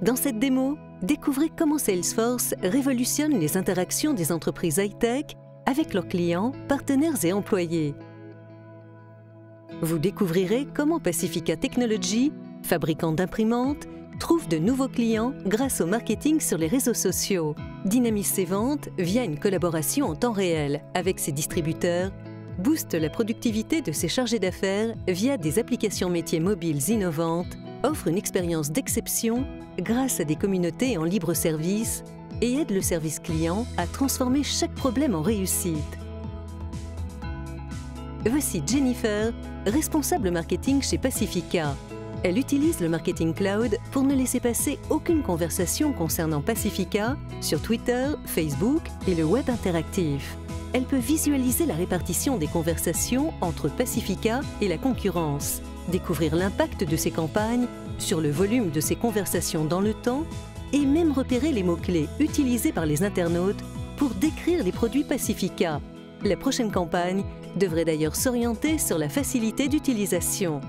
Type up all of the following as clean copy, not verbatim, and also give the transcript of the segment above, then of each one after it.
Dans cette démo, découvrez comment Salesforce révolutionne les interactions des entreprises high-tech avec leurs clients, partenaires et employés. Vous découvrirez comment Pacifica Technologies, fabricant d'imprimantes, trouve de nouveaux clients grâce au marketing sur les réseaux sociaux, dynamise ses ventes via une collaboration en temps réel avec ses distributeurs, booste la productivité de ses chargés d'affaires via des applications métiers mobiles innovantes, offre une expérience d'exception grâce à des communautés en libre service et aide le service client à transformer chaque problème en réussite. Voici Jennifer, responsable marketing chez Pacifica. Elle utilise le Marketing Cloud pour ne laisser passer aucune conversation concernant Pacifica sur Twitter, Facebook et le web interactif. Elle peut visualiser la répartition des conversations entre Pacifica et la concurrence, découvrir l'impact de ses campagnes sur le volume de ses conversations dans le temps et même repérer les mots-clés utilisés par les internautes pour décrire les produits Pacifica. La prochaine campagne devrait d'ailleurs s'orienter sur la facilité d'utilisation.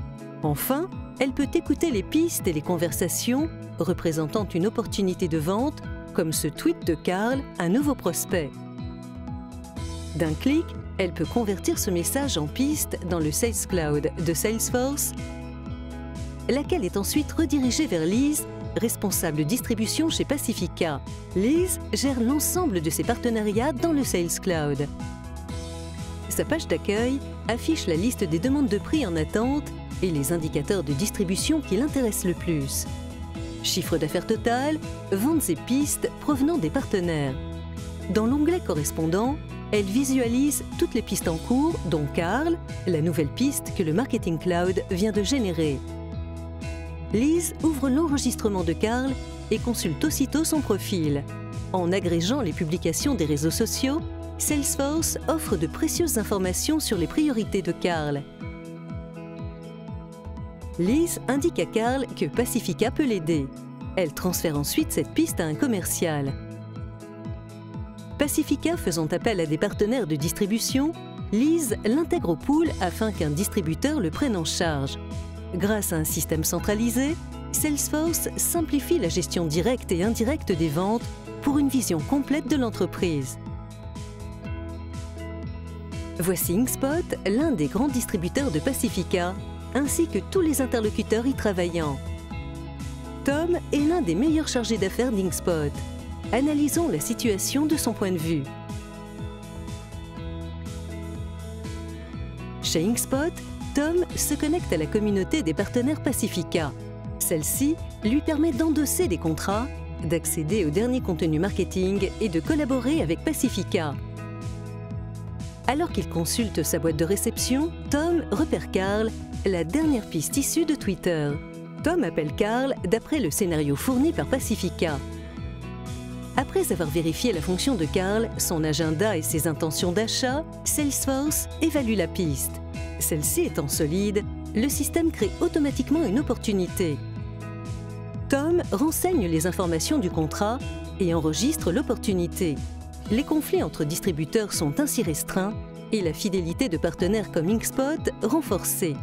Enfin, elle peut écouter les pistes et les conversations représentant une opportunité de vente, comme ce tweet de Carl, un nouveau prospect. D'un clic, elle peut convertir ce message en piste dans le Sales Cloud de Salesforce, laquelle est ensuite redirigée vers Lise, responsable distribution chez Pacifica. Lise gère l'ensemble de ses partenariats dans le Sales Cloud. Sa page d'accueil affiche la liste des demandes de prix en attente et les indicateurs de distribution qui l'intéressent le plus. Chiffre d'affaires total, ventes et pistes provenant des partenaires. Dans l'onglet correspondant, elle visualise toutes les pistes en cours, dont Carl, la nouvelle piste que le Marketing Cloud vient de générer. Lise ouvre l'enregistrement de Carl et consulte aussitôt son profil. En agrégeant les publications des réseaux sociaux, Salesforce offre de précieuses informations sur les priorités de Carl. Lise indique à Carl que Pacifica peut l'aider. Elle transfère ensuite cette piste à un commercial. Pacifica faisant appel à des partenaires de distribution, Lise l'intègre au pool afin qu'un distributeur le prenne en charge. Grâce à un système centralisé, Salesforce simplifie la gestion directe et indirecte des ventes pour une vision complète de l'entreprise. Voici Inkspot, l'un des grands distributeurs de Pacifica, ainsi que tous les interlocuteurs y travaillant. Tom est l'un des meilleurs chargés d'affaires d'Inkspot. Analysons la situation de son point de vue. Chez Inkspot, Tom se connecte à la communauté des partenaires Pacifica. Celle-ci lui permet d'endosser des contrats, d'accéder au dernier contenu marketing et de collaborer avec Pacifica. Alors qu'il consulte sa boîte de réception, Tom repère Carl, la dernière piste issue de Twitter. Tom appelle Carl d'après le scénario fourni par Pacifica. Après avoir vérifié la fonction de Carl, son agenda et ses intentions d'achat, Salesforce évalue la piste. Celle-ci étant solide, le système crée automatiquement une opportunité. Tom renseigne les informations du contrat et enregistre l'opportunité. Les conflits entre distributeurs sont ainsi restreints et la fidélité de partenaires comme Inkspot renforcée.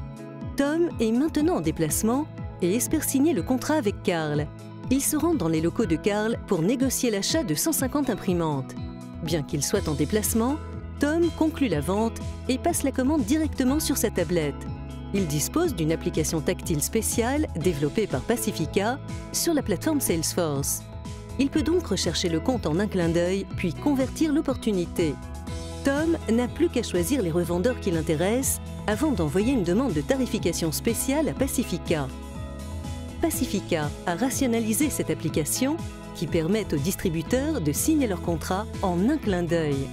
Tom est maintenant en déplacement et espère signer le contrat avec Carl. Il se rend dans les locaux de Carl pour négocier l'achat de 150 imprimantes. Bien qu'il soit en déplacement, Tom conclut la vente et passe la commande directement sur sa tablette. Il dispose d'une application tactile spéciale développée par Pacifica sur la plateforme Salesforce. Il peut donc rechercher le compte en un clin d'œil, puis convertir l'opportunité. Tom n'a plus qu'à choisir les revendeurs qui l'intéressent avant d'envoyer une demande de tarification spéciale à Pacifica. Pacifica a rationalisé cette application qui permet aux distributeurs de signer leur contrat en un clin d'œil.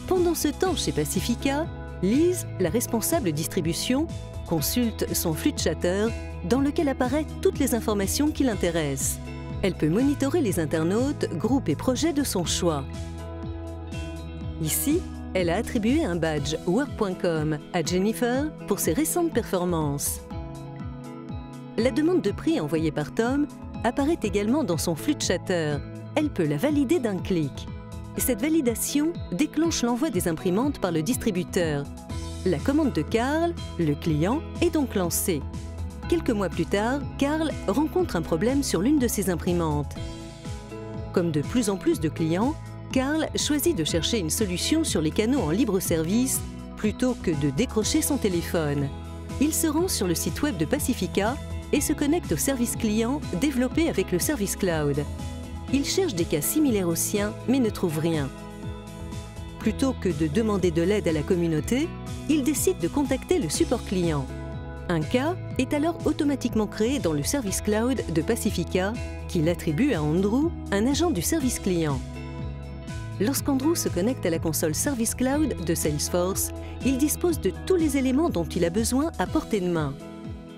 Pendant ce temps, chez Pacifica, Lise, la responsable distribution, consulte son flux de chatter dans lequel apparaissent toutes les informations qui l'intéressent. Elle peut monitorer les internautes, groupes et projets de son choix. Ici, elle a attribué un badge Work.com à Jennifer pour ses récentes performances. La demande de prix envoyée par Tom apparaît également dans son flux de chatter. Elle peut la valider d'un clic. Cette validation déclenche l'envoi des imprimantes par le distributeur. La commande de Carl, le client, est donc lancée. Quelques mois plus tard, Karl rencontre un problème sur l'une de ses imprimantes. Comme de plus en plus de clients, Karl choisit de chercher une solution sur les canaux en libre service plutôt que de décrocher son téléphone. Il se rend sur le site web de Pacifica et se connecte au service client développé avec le Service Cloud. Il cherche des cas similaires aux siens, mais ne trouve rien. Plutôt que de demander de l'aide à la communauté, il décide de contacter le support client. Un cas est alors automatiquement créé dans le Service Cloud de Pacifica, qu'il attribue à Andrew, un agent du service client. Lorsqu'Andrew se connecte à la console Service Cloud de Salesforce, il dispose de tous les éléments dont il a besoin à portée de main.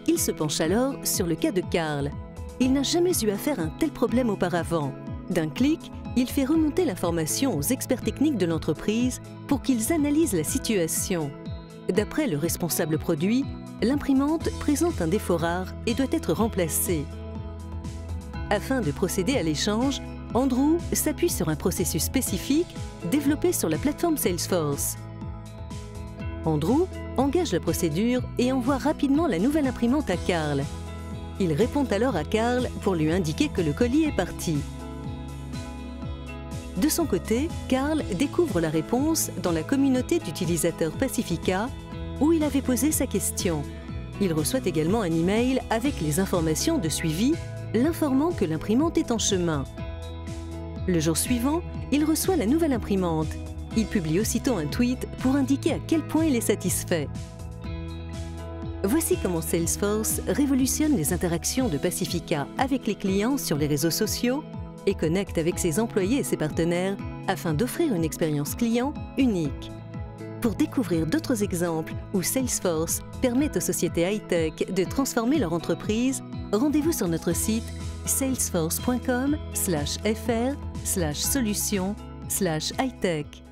Il se penche alors sur le cas de Karl. Il n'a jamais eu affaire à un tel problème auparavant. D'un clic, il fait remonter l'information aux experts techniques de l'entreprise pour qu'ils analysent la situation. D'après le responsable produit, l'imprimante présente un défaut rare et doit être remplacée. Afin de procéder à l'échange, Andrew s'appuie sur un processus spécifique développé sur la plateforme Salesforce. Andrew engage la procédure et envoie rapidement la nouvelle imprimante à Karl. Il répond alors à Karl pour lui indiquer que le colis est parti. De son côté, Karl découvre la réponse dans la communauté d'utilisateurs Pacifica où il avait posé sa question. Il reçoit également un email avec les informations de suivi, l'informant que l'imprimante est en chemin. Le jour suivant, il reçoit la nouvelle imprimante. Il publie aussitôt un tweet pour indiquer à quel point il est satisfait. Voici comment Salesforce révolutionne les interactions de Pacifica avec les clients sur les réseaux sociaux et connecte avec ses employés et ses partenaires afin d'offrir une expérience client unique. Pour découvrir d'autres exemples où Salesforce permet aux sociétés high-tech de transformer leur entreprise, rendez-vous sur notre site salesforce.com/fr/solutions/hightech.